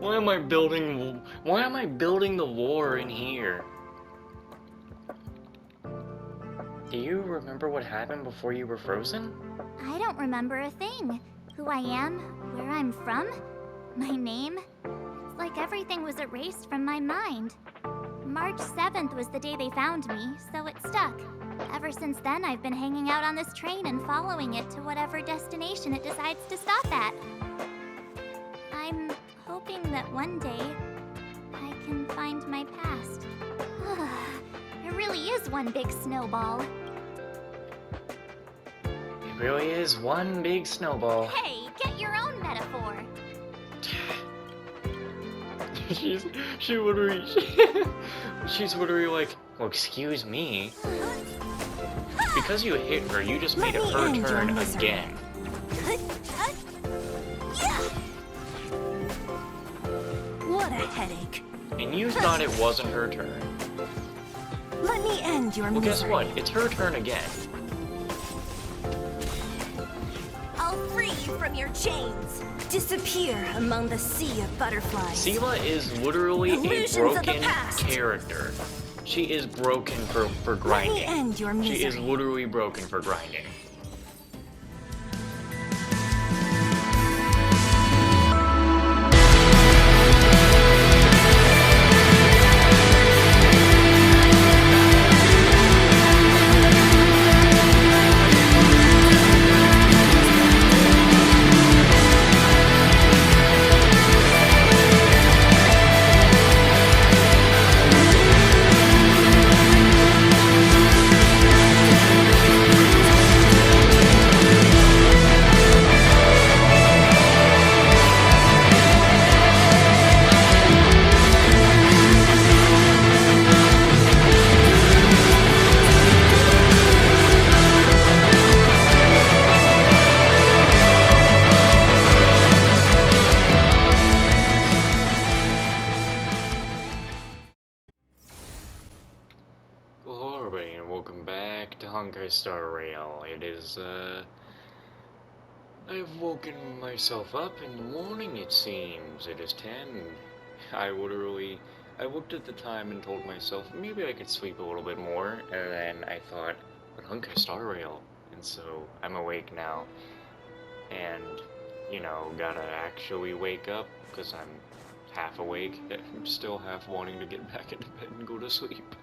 Why am I building the war in here? Do you remember what happened before you were frozen? I don't remember a thing. Who I am, where I'm from, my name. It's like everything was erased from my mind. March 7th was the day they found me, so it stuck. Ever since then, I've been hanging out on this train and following it to whatever destination it decides to stop at. I'm hoping that one day I can find my past. It really is one big snowball. It really is one big snowball. Hey, get your own metaphor. she's literally like, well, excuse me. Because you hit her, you just made it her turn again. What a headache. And you thought it wasn't her turn. Let me end your Well, misery. guess what? It's her turn again. I'll free you from your chains. Disappear among the sea of butterflies. Sela is literally Illusions a of the broken past. character. She is broken for grinding. Let me end your misery. She is literally broken for grinding. Hello everybody and welcome back to Honkai Star Rail. It is, I've woken myself up in the morning, it seems. It is 10. I looked at the time and told myself maybe I could sleep a little bit more, and then I thought, but Honkai Star Rail. And so I'm awake now, and, you know, gotta actually wake up, because I'm half awake. I'm still half wanting to get back into bed and go to sleep.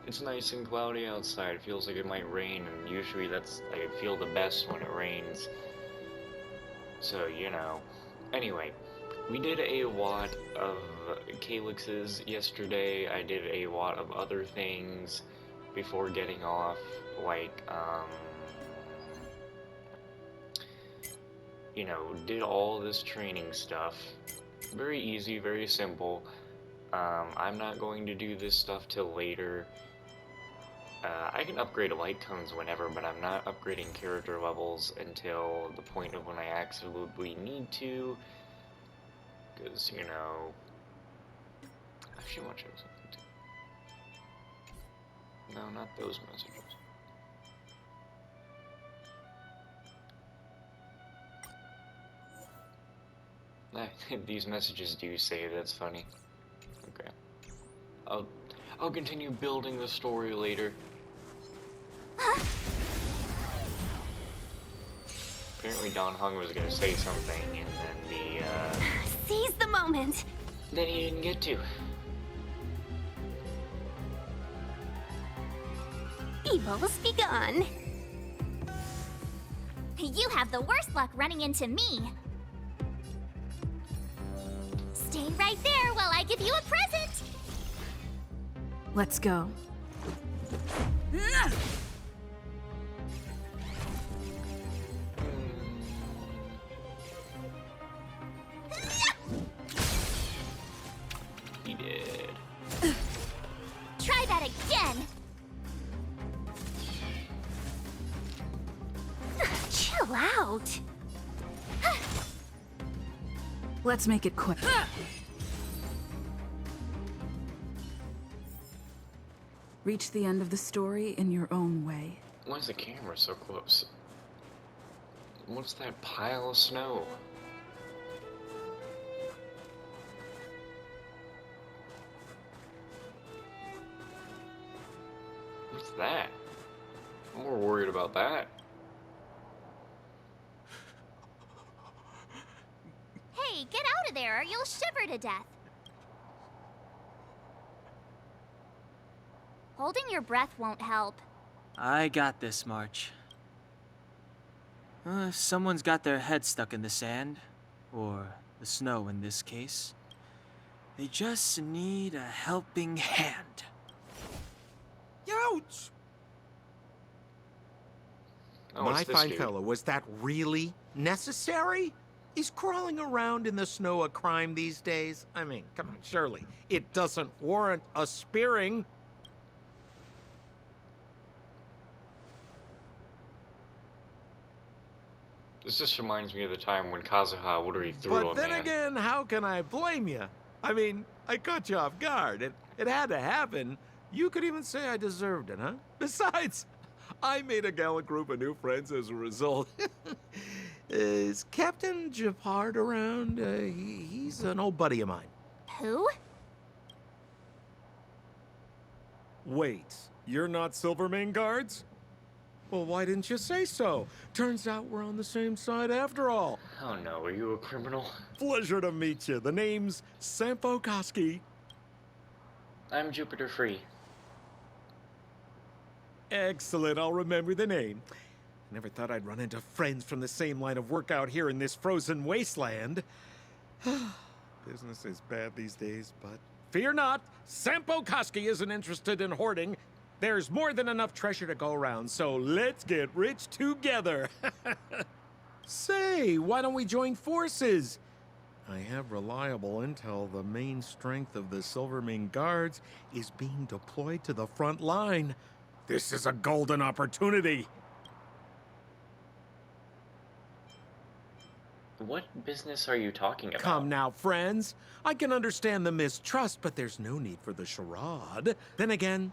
It's nice and cloudy outside. It feels like it might rain, and usually I feel the best when it rains. So, you know. Anyway, we did a lot of calyxes yesterday. I did a lot of other things before getting off, like, you know, did all this training stuff. Very easy, very simple. I'm not going to do this stuff till later. I can upgrade light cones whenever, but I'm not upgrading character levels until the point of when I absolutely need to. Because, you know... Actually, I want to show something too. No, not those messages. These messages do say that's funny. Okay. I'll continue building the story later. Apparently Don Hung was gonna say something, and then Seize the moment. then he didn't get to. Evils be gone. You have the worst luck running into me. Stay right there while I give you a present. Let's go. He did. Try that again. Chill out. Let's make it quick. Reach the end of the story in your own way. Why is the camera so close? What's that pile of snow? What's that? I'm more worried about that. Hey, get out of there or you'll shiver to death. Holding your breath won't help. I got this, March. If someone's got their head stuck in the sand, or the snow in this case, they just need a helping hand. Ouch! Oh, My it's this fine dude. fellow, was that really necessary? Is crawling around in the snow a crime these days? I mean, come on, surely. It doesn't warrant a spearing. This just reminds me of the time when Kazuha literally threw But a then man. again, how can I blame you? I mean, I caught you off guard. It had to happen. You could even say I deserved it, huh? Besides, I made a gallant group of new friends as a result. Is Captain Japard around? He's an old buddy of mine. Who? Wait, you're not Silvermane guards? Well, why didn't you say so? Turns out we're on the same side after all. Oh no, are you a criminal? Pleasure to meet you. The name's Sampo Koski. I'm Jupiter Free. Excellent, I'll remember the name. Never thought I'd run into friends from the same line of work out here in this frozen wasteland. Business is bad these days, but fear not, Sampo Koski isn't interested in hoarding. There's more than enough treasure to go around, so let's get rich together. Say, why don't we join forces? I have reliable intel the main strength of the Silvermane Guards is being deployed to the front line. This is a golden opportunity. What business are you talking about? Come now, friends. I can understand the mistrust, but there's no need for the charade. Then again,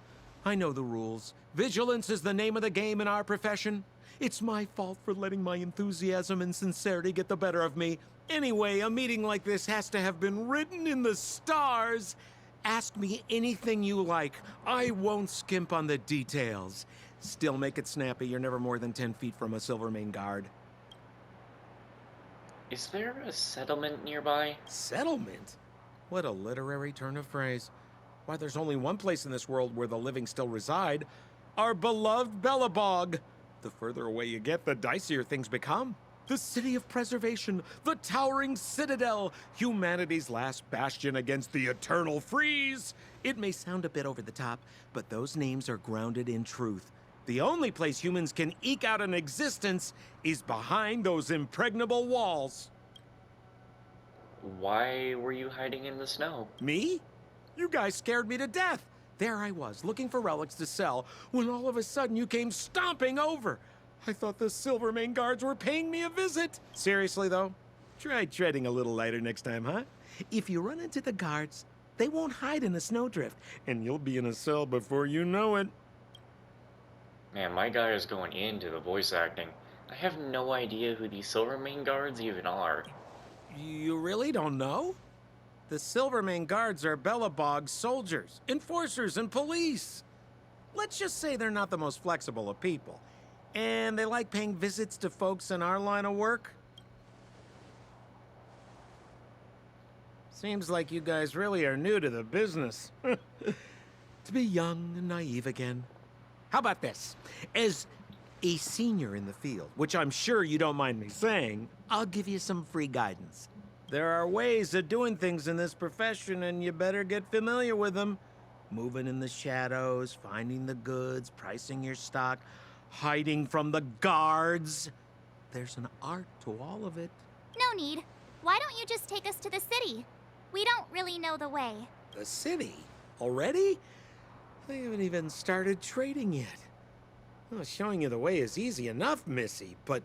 I know the rules. Vigilance is the name of the game in our profession. It's my fault for letting my enthusiasm and sincerity get the better of me. Anyway, a meeting like this has to have been written in the stars. Ask me anything you like. I won't skimp on the details. Still make it snappy. You're never more than 10 feet from a Silvermane guard. Is there a settlement nearby? Settlement? What a literary turn of phrase. Why, there's only one place in this world where the living still reside. Our beloved Belobog. The further away you get, the dicier things become. The city of preservation, the towering citadel, humanity's last bastion against the eternal freeze. It may sound a bit over the top, but those names are grounded in truth. The only place humans can eke out an existence is behind those impregnable walls. Why were you hiding in the snow? Me? You guys scared me to death. There I was, looking for relics to sell, when all of a sudden you came stomping over. I thought the Silvermane guards were paying me a visit. Seriously, though, try treading a little lighter next time, huh? If you run into the guards, they won't hide in a snowdrift, and you'll be in a cell before you know it. Man, my guy is going into the voice acting. I have no idea who these Silvermane guards even are. You really don't know? The Silvermane guards are Belobog's soldiers, enforcers, and police. Let's just say they're not the most flexible of people. And they like paying visits to folks in our line of work. Seems like you guys really are new to the business. To be young and naive again. How about this? As a senior in the field, which I'm sure you don't mind me saying, I'll give you some free guidance. There are ways of doing things in this profession, and you better get familiar with them. Moving in the shadows, finding the goods, pricing your stock, hiding from the guards. There's an art to all of it. No need. Why don't you just take us to the city? We don't really know the way. The city? Already? They haven't even started trading yet. Well, showing you the way is easy enough, Missy, but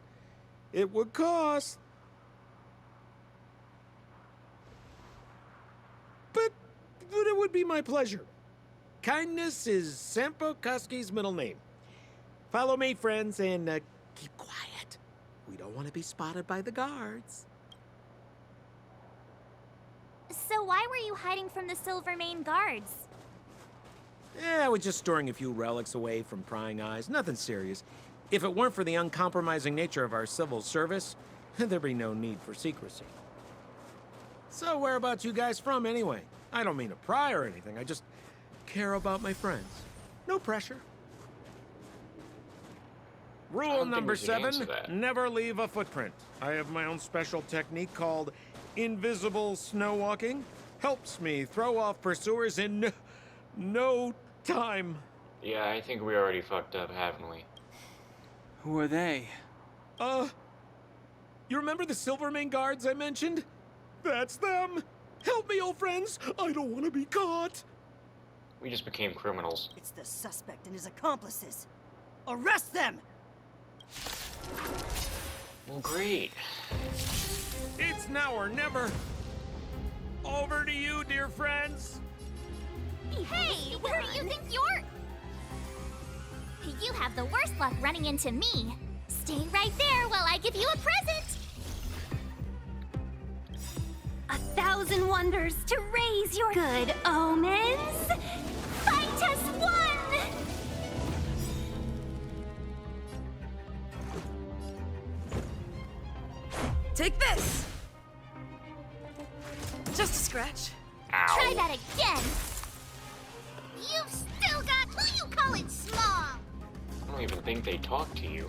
it would cost. But it would be my pleasure. Kindness is Sampo Koski's middle name. Follow me, friends, and keep quiet. We don't want to be spotted by the guards. So why were you hiding from the Silvermane guards? I was just storing a few relics away from prying eyes. Nothing serious. If it weren't for the uncompromising nature of our civil service, there'd be no need for secrecy. So whereabouts you guys from, anyway? I don't mean to pry or anything. I just care about my friends. No pressure. Rule number 7, never leave a footprint. I have my own special technique called invisible snow walking. Helps me throw off pursuers in no time. Yeah, I think we already fucked up, haven't we? Who are they? You remember the Silvermane guards I mentioned? That's them! Help me, old friends! I don't want to be caught! We just became criminals. It's the suspect and his accomplices. Arrest them! Well, great. It's now or never. Over to you, dear friends. Hey, where do you think you're... You have the worst luck running into me. Stay right there while I give you a present. 1,000 wonders to raise your good omens. Fight as one! Take this! Just a scratch. Ow. Try that again. You've still got... Who you calling small? I don't even think they talk to you.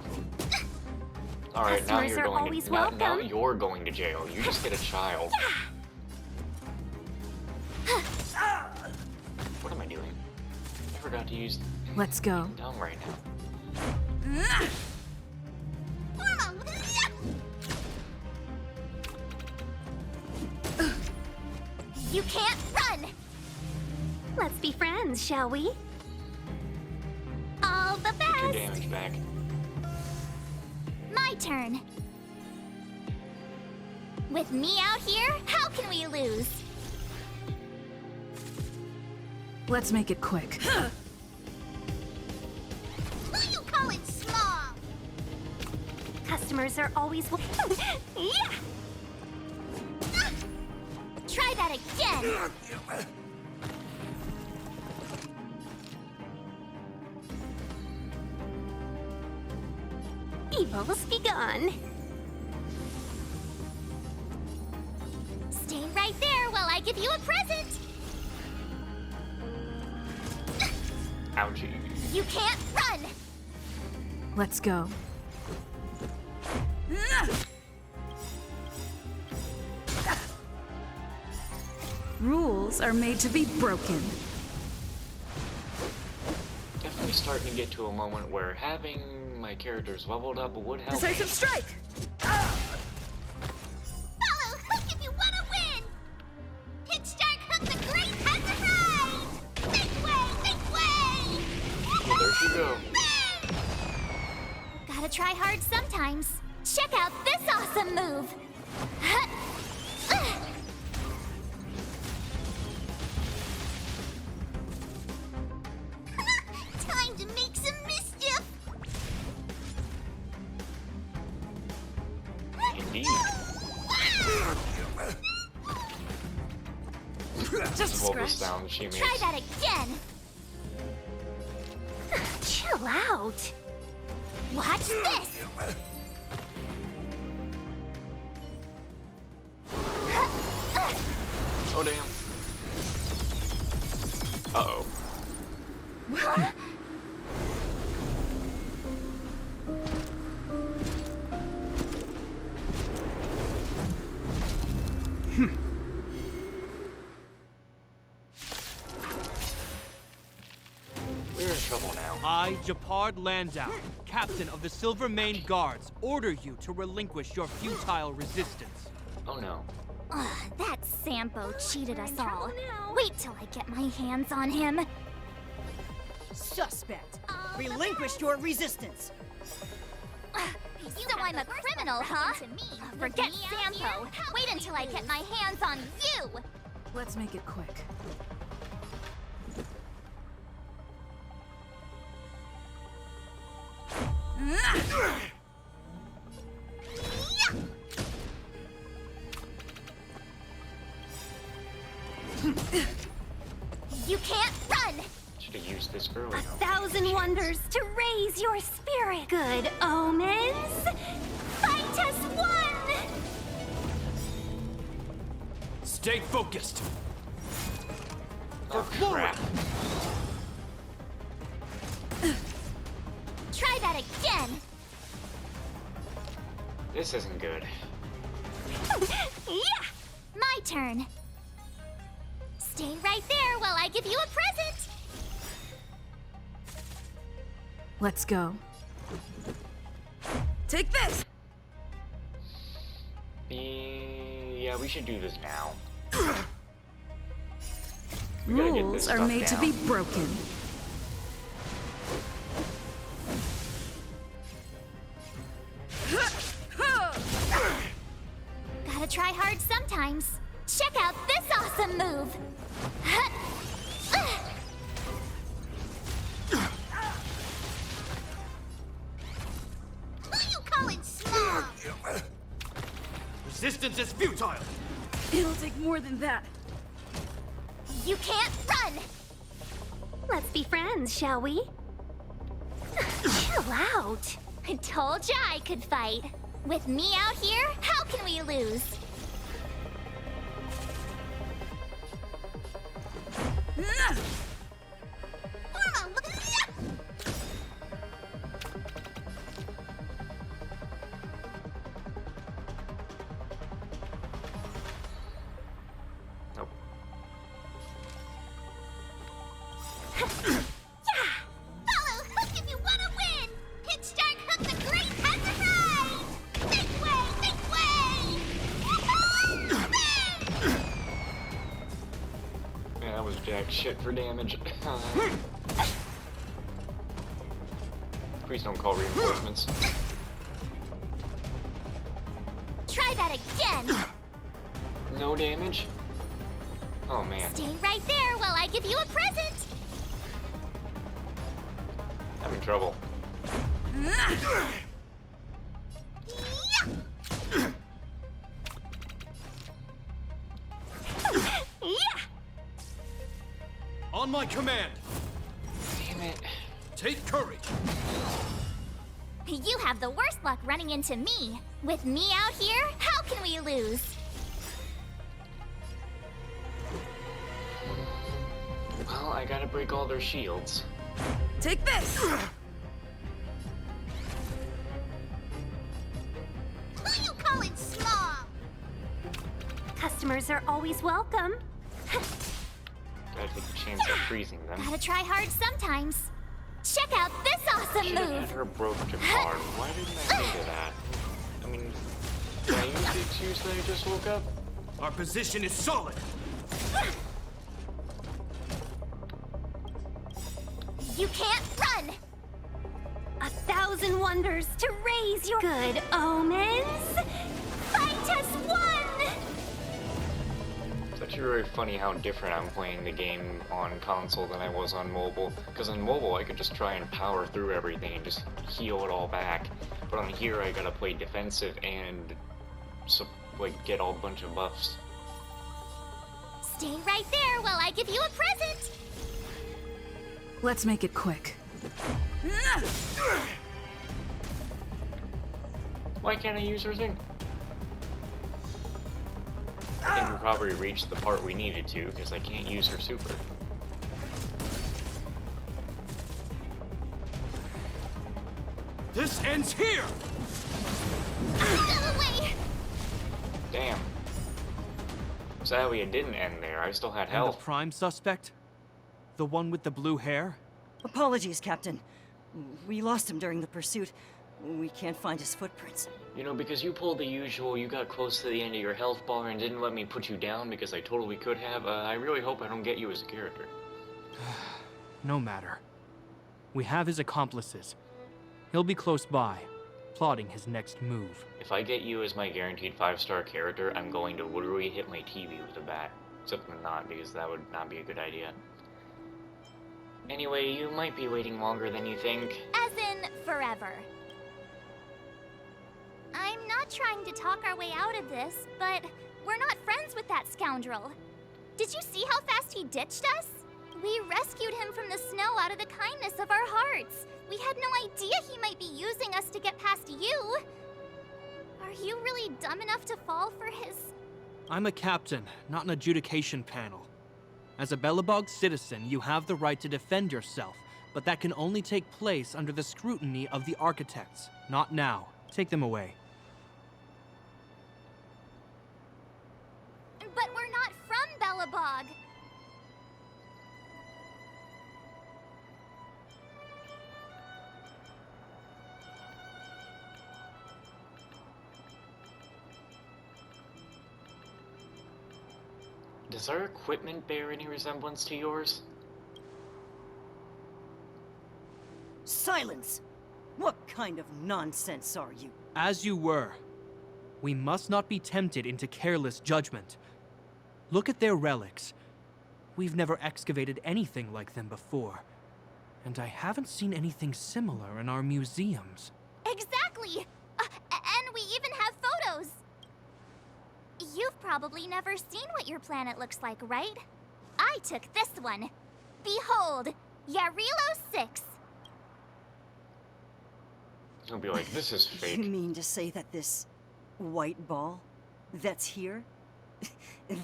Alright, now Customers you're are going always to now welcome. you're going to jail. You just get a child. What am I doing? I forgot to use Let's go. dumb right now. You can't run. Let's be friends, shall we? All the Get your best. damage back. My turn. With me out here, how can we lose? Let's make it quick. Who you calling small? Customers are always welcome. Yeah! Try that again. Evil's begun. Stay right there while I give you a present. Ouchie. You can't run. Let's go. Rules are made to be broken. Definitely starting to get to a moment where having my characters leveled up would help. Decisive strike! Follow Hook if you want to win. Pitch Dark Hook the Great has arrived. Make way, make way. Well, there she go. Gotta try hard sometimes. Check out this awesome move. Time to make some mischief. Indeed. Just a Well, the scratch. sound she makes. Try that again. Chill out. Watch this. Oh, damn. Uh-oh. We're in trouble now. I, Japard Landau, captain of the Silvermane Guards, order you to relinquish your futile resistance. Oh no. Ugh, that Sampo cheated us all. Wait till I get my hands on him. Suspect! Relinquish your resistance! So I'm a criminal, huh? Forget Sampo. Wait until I get my hands on you. Let's make it quick. You can't run! Should have used this earlier. 1,000 wonders to raise your spirit. Good omens. Fight us one! Stay focused. Oh, crap. Try that again! This isn't good. Yeah! My turn. Stay right there while I give you a present! Let's go. Take this! Yeah, we should do this now. We gotta get this Rules are stuff made to down. be broken. Gotta try hard sometimes. Check out this awesome move! Who you calling small? Resistance is futile. It'll take more than that. You can't run! Let's be friends, shall we? Chill out. I told ya I could fight. With me out here, how can we lose? Nope. Follow Hook if you want to win! Pitch Dark Hook the Great has arrived! Make way! Make way! Man, that was jack shit for damage. Please don't call reinforcements. Try that again! No damage? Oh man, Stay right there while I give you a present! I'm in trouble. On my command, Damn it. take courage. You have the worst luck running into me. With me out here, how can we lose? Well, I gotta break all their shields. Take this! Who you calling small? Customers are always welcome. Gotta take the chance of freezing them. Gotta try hard sometimes. Check out this awesome Should have had move! her broke to hard. Why didn't I think of that? I mean, did I use the excuse that I just woke up? Our position is solid. You can't run! 1,000 wonders to raise your good omens. Fight us one! It's actually very funny how different I'm playing the game on console than I was on mobile. Because on mobile, I could just try and power through everything and just heal it all back. But on here, I gotta play defensive and like get all bunch of buffs. Stay right there while I give you a present! Let's make it quick. Why can't I use her thing? I think we probably reached the part we needed to, because I can't use her super. This ends here. Go away! Damn. Sadly, it didn't end there. I still had And the health. prime suspect? The one with the blue hair? Apologies, Captain. We lost him during the pursuit. We can't find his footprints. You know, because you pulled the usual, you got close to the end of your health bar and didn't let me put you down because I totally could have, I really hope I don't get you as a character. No matter. We have his accomplices. He'll be close by, plotting his next move. If I get you as my guaranteed 5-star character, I'm going to literally hit my TV with a bat. Except I'm not, because that would not be a good idea. Anyway, you might be waiting longer than you think. As in, forever. I'm not trying to talk our way out of this, but we're not friends with that scoundrel. Did you see how fast he ditched us? We rescued him from the snow out of the kindness of our hearts. We had no idea he might be using us to get past you. Are you really dumb enough to fall for his... I'm a captain, not an adjudication panel. As a Belobog citizen, you have the right to defend yourself, but that can only take place under the scrutiny of the architects, not now. Take them away. But we're not from Belobog. Does our equipment bear any resemblance to yours? Silence! What kind of nonsense are you? As you were. We must not be tempted into careless judgment. Look at their relics. We've never excavated anything like them before. And I haven't seen anything similar in our museums. Exactly! And we even have photos! You've probably never seen what your planet looks like, right? I took this one. Behold, Yarilo 6. He'll be like, this is You fake. mean to say that this white ball that's here,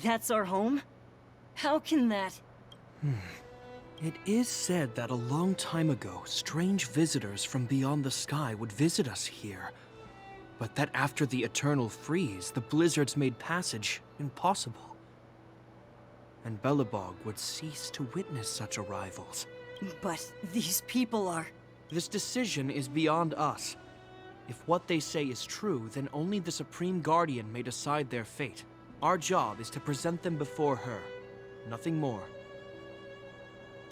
that's our home? How can that... It is said that a long time ago, strange visitors from beyond the sky would visit us here. But that after the eternal freeze, the blizzards made passage impossible. And Belobog would cease to witness such arrivals. But these people are... This decision is beyond us. If what they say is true, then only the Supreme Guardian may decide their fate. Our job is to present them before her. Nothing more.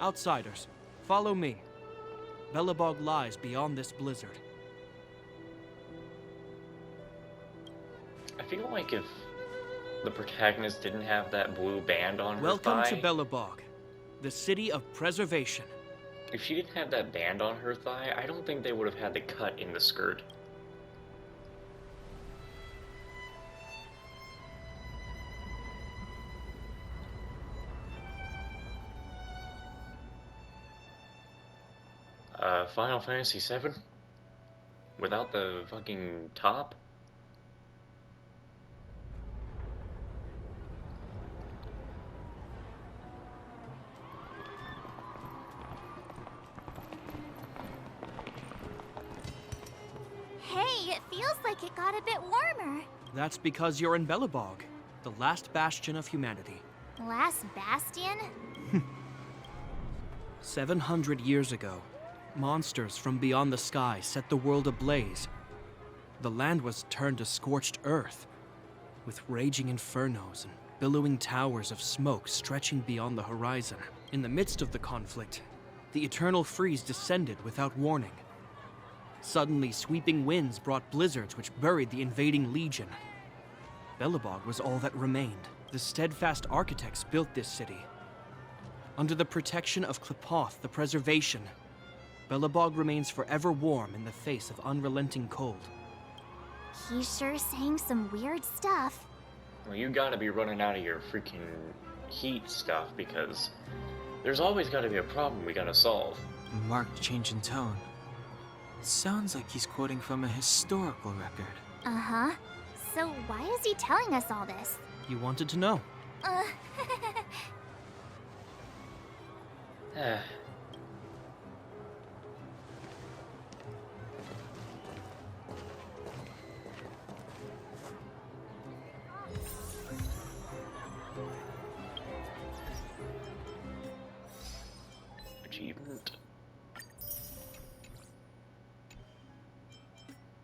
Outsiders, follow me. Belobog lies beyond this blizzard. I feel like if the protagonist didn't have that blue band on her Welcome thigh... to Belobog, the city of preservation. If she didn't have that band on her thigh, I don't think they would have had the cut in the skirt. Final Fantasy VII? Without the fucking top? Hey, it feels like it got a bit warmer. That's because you're in Belobog, the last bastion of humanity. Last bastion? 700 years ago, monsters from beyond the sky set the world ablaze. The land was turned to scorched earth, with raging infernos and billowing towers of smoke stretching beyond the horizon. In the midst of the conflict, the eternal freeze descended without warning. Suddenly, sweeping winds brought blizzards which buried the invading legion. Belobog was all that remained. The steadfast architects built this city. Under the protection of Klepoth, the preservation, Belobog remains forever warm in the face of unrelenting cold. He's sure saying some weird stuff. Well, you gotta be running out of your freaking heat stuff, because there's always gotta be a problem we gotta solve. A marked change in tone. It sounds like he's quoting from a historical record. Uh-huh. So why is he telling us all this? You wanted to know. Achievement.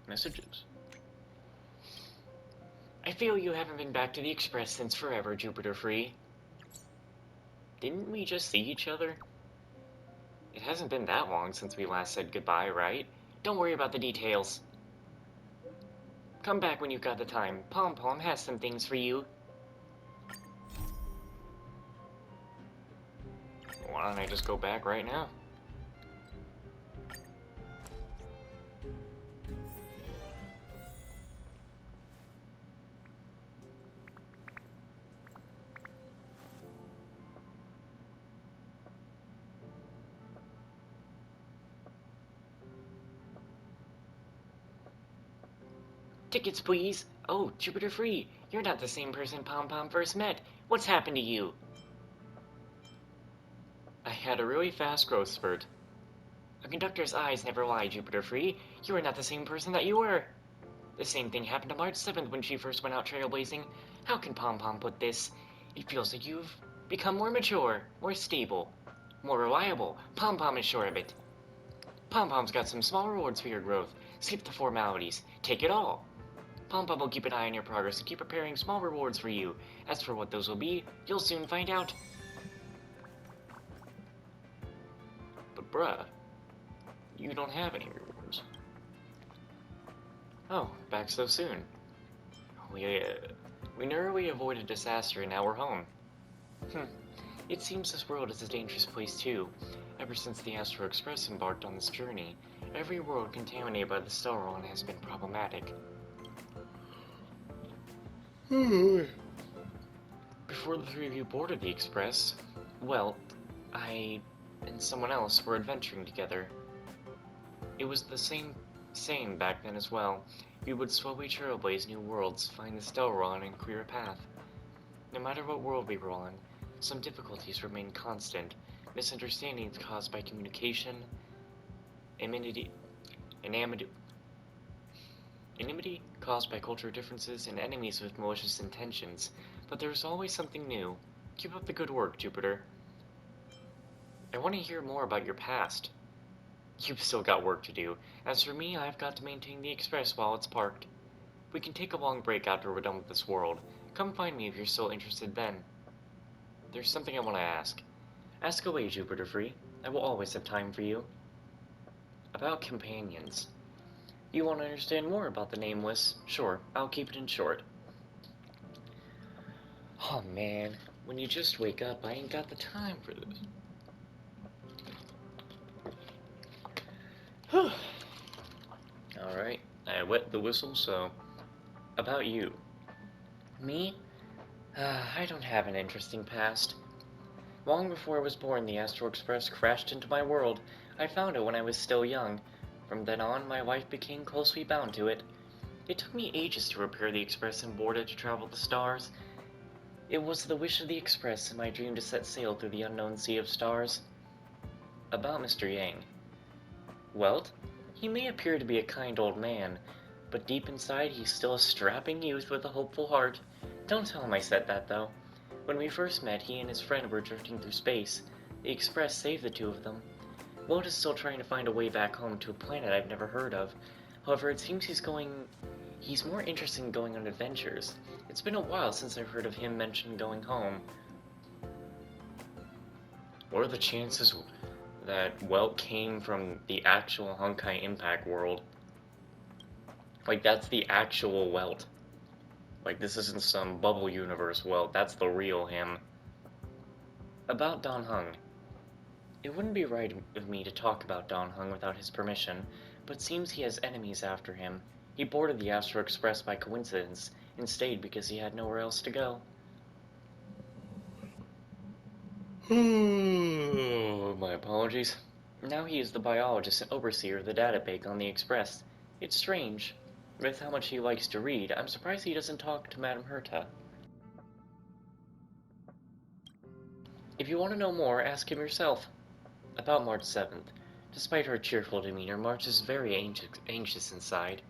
Messages. I feel you haven't been back to the Express since forever, Jupiter Free. Didn't we just see each other? It hasn't been that long since we last said goodbye, right? Don't worry about the details. Come back when you've got the time. Pom Pom has some things for you. Why don't I just go back right now? Tickets, please! Oh, Jupiter Free! You're not the same person Pom Pom first met. What's happened to you? I had a really fast growth spurt. A conductor's eyes never lie, Jupiter Free. You are not the same person that you were. The same thing happened to March 7th when she first went out trailblazing. How can Pom Pom put this? It feels like you've become more mature, more stable, more reliable. Pom Pom is sure of it. Pom Pom's got some small rewards for your growth. Skip the formalities. Take it all. Pom Pom will keep an eye on your progress and keep preparing small rewards for you. As for what those will be, you'll soon find out. But bruh, you don't have any rewards. Oh, back so soon. We narrowly avoided disaster and now we're home. It seems this world is a dangerous place too. Ever since the Astro Express embarked on this journey, every world contaminated by the Stellron has been problematic. Before the three of you boarded the Express, well, I and someone else were adventuring together. It was the same back then as well. We would slowly trailblaze new worlds, find the Stellron, and clear a path. No matter what world we were on, some difficulties remained constant. Misunderstandings caused by communication, enmity caused by cultural differences, and enemies with malicious intentions. But there was always something new. Keep up the good work, Jupiter. I want to hear more about your past. You've still got work to do. As for me, I've got to maintain the Express while it's parked. We can take a long break after we're done with this world. Come find me if you're still interested then. There's something I want to ask. Ask away, Jupiter Free. I will always have time for you. About companions. You want to understand more about the Nameless? Sure, I'll keep it in short. Oh man, when you just wake up, I ain't got the time for this. Alright, I wet the whistle, so... About you. Me? I don't have an interesting past. Long before I was born, the Astro Express crashed into my world. I found it when I was still young. From then on, my life became closely bound to it. It took me ages to repair the Express and board it to travel the stars. It was the wish of the Express and my dream to set sail through the unknown sea of stars. About Mr. Yang. Well, he may appear to be a kind old man, but deep inside he's still a strapping youth with a hopeful heart. Don't tell him I said that, though. When we first met, he and his friend were drifting through space. The Express saved the two of them. Walt is still trying to find a way back home to a planet I've never heard of. However, it seems he's more interested in going on adventures. It's been a while since I've heard of him mention going home. What are the chances that Welt came from the actual Honkai Impact world? Like, that's the actual Welt. Like, this isn't some bubble universe Welt, that's the real him. About Don Hung. It wouldn't be right of me to talk about Don Hung without his permission, but it seems he has enemies after him. He boarded the Astro Express by coincidence, and stayed because he had nowhere else to go. My apologies. Now he is the biologist and overseer of the databank on the Express. It's strange. With how much he likes to read, I'm surprised he doesn't talk to Madame Herta. If you want to know more, ask him yourself. About March 7th. Despite her cheerful demeanor, March is very anxious inside.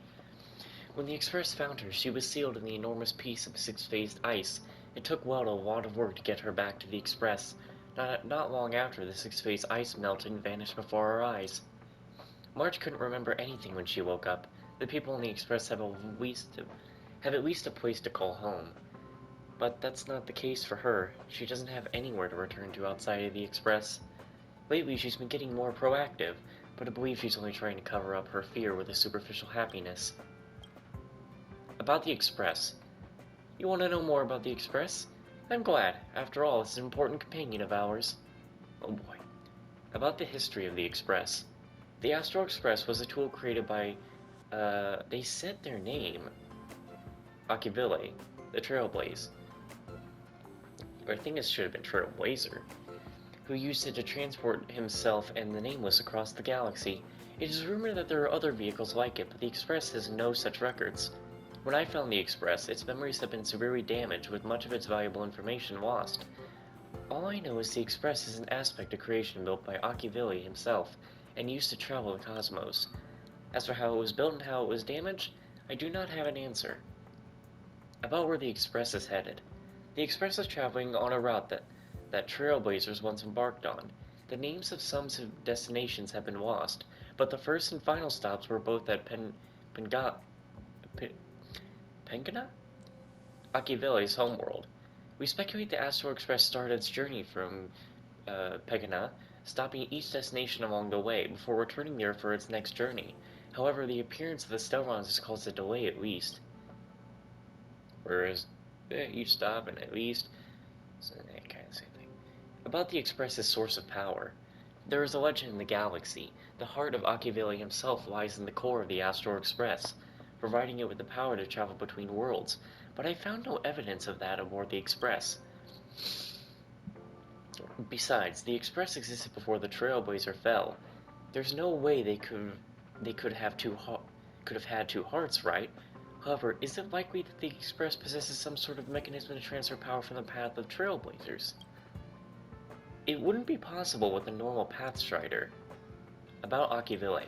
When the Express found her, she was sealed in the enormous piece of six-phased ice. It took Welt a lot of work to get her back to the Express. Not long after, the six-phase ice melted and vanished before our eyes. March couldn't remember anything when she woke up. The people on the Express have at least a place to call home. But that's not the case for her. She doesn't have anywhere to return to outside of the Express. Lately, she's been getting more proactive, but I believe she's only trying to cover up her fear with a superficial happiness. About the Express. You want to know more about the Express? I'm glad. After all, it's an important companion of ours. Oh boy. About the history of the Express. The Astro Express was a tool created by, they said their name. Akivile, the Trailblaze. I think it should have been Trailblazer. Who used it to transport himself and the Nameless across the galaxy. It is rumored that there are other vehicles like it, but the Express has no such records. When I found the Express, its memories have been severely damaged with much of its valuable information lost. All I know is the Express is an aspect of creation built by Akivili himself, and used to travel the cosmos. As for how it was built and how it was damaged, I do not have an answer. About where the Express is headed. The Express is traveling on a route that trailblazers once embarked on. The names of some destinations have been lost, but the first and final stops were both at Pengana? Akivili's homeworld. We speculate the Astral Express started its journey from Pegana, stopping at each destination along the way before returning there for its next journey. However, the appearance of the Stellarons has caused a delay at least. Whereas each stop and at least, so kind of same thing. About the Express's source of power. There is a legend in the galaxy. The heart of Akivili himself lies in the core of the Astral Express, providing it with the power to travel between worlds, but I found no evidence of that aboard the Express. Besides, the Express existed before the Trailblazer fell. There's no way they could have had two hearts, right? However, is it likely that the Express possesses some sort of mechanism to transfer power from the path of Trailblazers? It wouldn't be possible with a normal Pathstrider. About Akivili.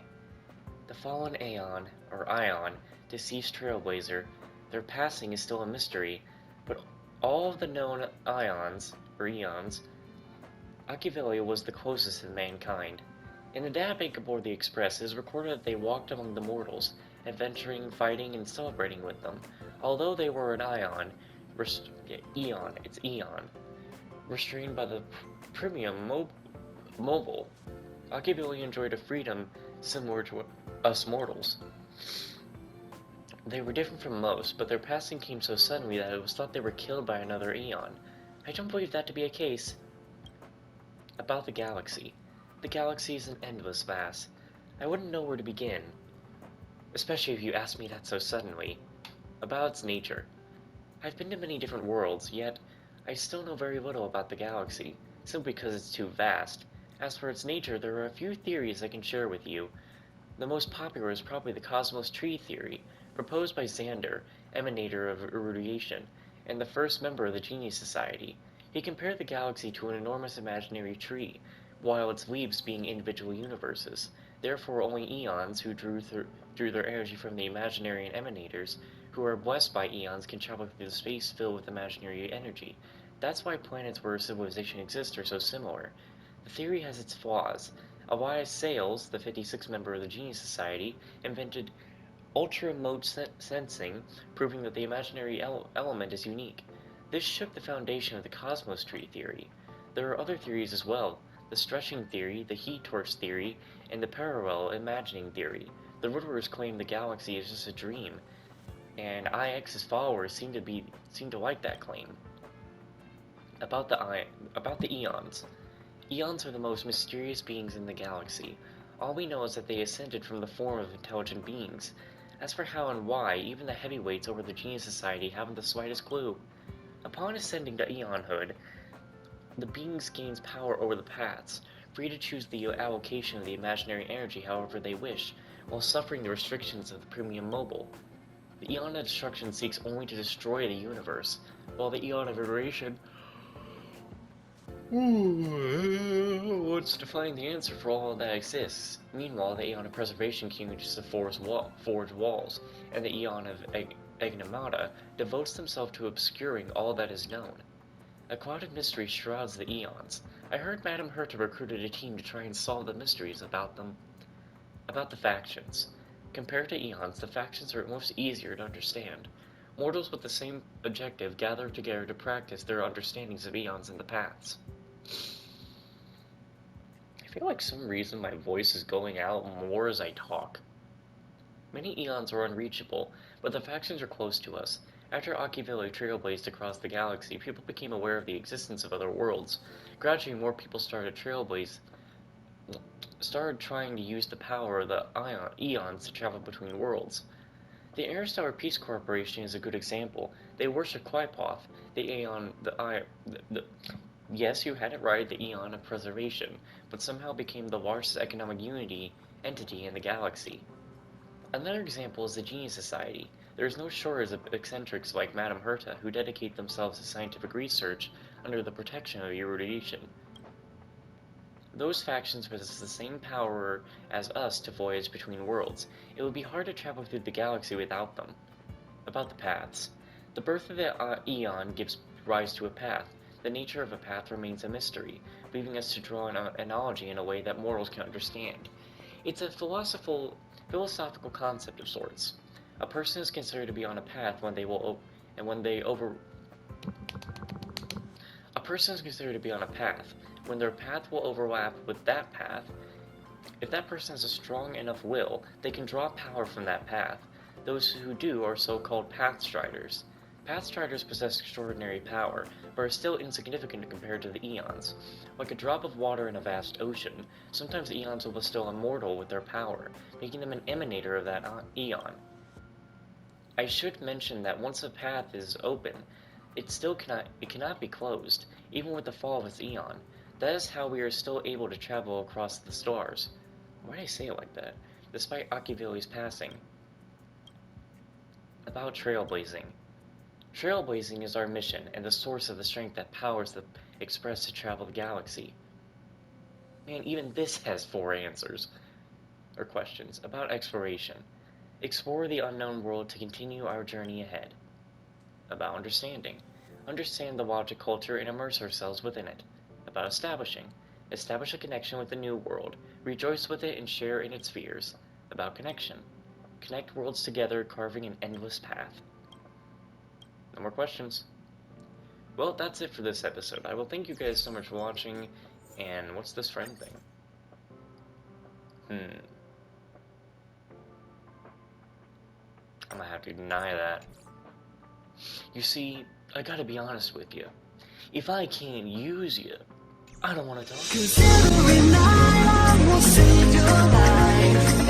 The fallen Aeon, or Ion, deceased Trailblazer, their passing is still a mystery, but all of the known Ions, or Eons, Akivili was the closest to mankind. In the databank aboard the Express, it is recorded that they walked among the mortals, adventuring, fighting, and celebrating with them. Although they were an Ion, it's Eon, restrained by the premium mobile, Akivili enjoyed a freedom similar to us mortals. They were different from most, but their passing came so suddenly that it was thought they were killed by another Eon. I don't believe that to be a case. About the galaxy. The galaxy is an endless vast. I wouldn't know where to begin, especially if you asked me that so suddenly. About its nature. I've been to many different worlds, yet I still know very little about the galaxy, simply because it's too vast. As for its nature, there are a few theories I can share with you. The most popular is probably the cosmos tree theory, proposed by Xander, emanator of irradiation, and the first member of the Genius Society. He compared the galaxy to an enormous imaginary tree, while its leaves being individual universes. Therefore, only Eons who drew their energy from the imaginary emanators, who are blessed by Eons, can travel through the space filled with imaginary energy. That's why planets where civilization exists are so similar. The theory has its flaws. Elias Sales, the 56th member of the Genius Society, invented ultra-remote sensing, proving that the imaginary element is unique. This shook the foundation of the cosmos tree theory. There are other theories as well, the stretching theory, the heat torch theory, and the parallel imagining theory. The Riddlers claim the galaxy is just a dream, and IX's followers seem to like that claim. About the Eons. Eons are the most mysterious beings in the galaxy. All we know is that they ascended from the form of intelligent beings. As for how and why, even the heavyweights over the Genius Society haven't the slightest clue. Upon ascending to Eonhood, the beings gains power over the paths, free to choose the allocation of the imaginary energy however they wish, while suffering the restrictions of the premium mobile. The Eon of Destruction seeks only to destroy the universe, while the Eon of Iteration wants to find the answer for all that exists. Meanwhile, the Eon of Preservation continues to forge walls, and the Eon of Agnamata devotes themselves to obscuring all that is known. A cloud of mystery shrouds the Eons. I heard Madame Herta recruited a team to try and solve the mysteries about them. About the factions. Compared to Eons, the factions are most easier to understand. Mortals with the same objective gather together to practice their understandings of Eons and the paths. I feel like some reason my voice is going out more as I talk. Many Eons are unreachable, but the factions are close to us. After Akivili trailblazed across the galaxy, people became aware of the existence of other worlds. Gradually, more people started trying to use the power of the Eons to travel between worlds. The Interstellar Peace Corporation is a good example. They worship Qlipoth, yes, you had it right, the Eon of Preservation, but somehow became the largest economic entity in the galaxy. Another example is the Genius Society. There is no shortage of eccentrics like Madame Herta who dedicate themselves to scientific research under the protection of erudition. Those factions possess the same power as us to voyage between worlds. It would be hard to travel through the galaxy without them. About the paths. The birth of the Eon gives rise to a path. The nature of a path remains a mystery, leaving us to draw an analogy in a way that mortals can understand. It's a philosophical concept of sorts. A person is considered to be on a path when they will A person is considered to be on a path when their path will overlap with that path. If that person has a strong enough will, they can draw power from that path. Those who do are so-called pathstriders. Pathstriders possess extraordinary power, but are still insignificant compared to the Eons. Like a drop of water in a vast ocean, sometimes the Eons will bestow a mortal with their power, making them an emanator of that Eon. I should mention that once a path is open, it cannot be closed, even with the fall of its Eon. That is how we are still able to travel across the stars. Why did I say it like that? Despite Akivilli's passing. About trailblazing. Trailblazing is our mission and the source of the strength that powers the Express to travel the galaxy. Man, even this has 4 answers. Or questions. About exploration. Explore the unknown world to continue our journey ahead. About understanding. Understand the logic culture and immerse ourselves within it. About establishing. Establish a connection with the new world. Rejoice with it and share in its fears. About connection. Connect worlds together, carving an endless path. No more questions. Well, that's it for this episode. I will thank you guys so much for watching, and what's this friend thing? I'm gonna have to deny that. You see, I gotta be honest with you. If I can't use you, I don't want to talk to you. 'Cause every night I will save your life.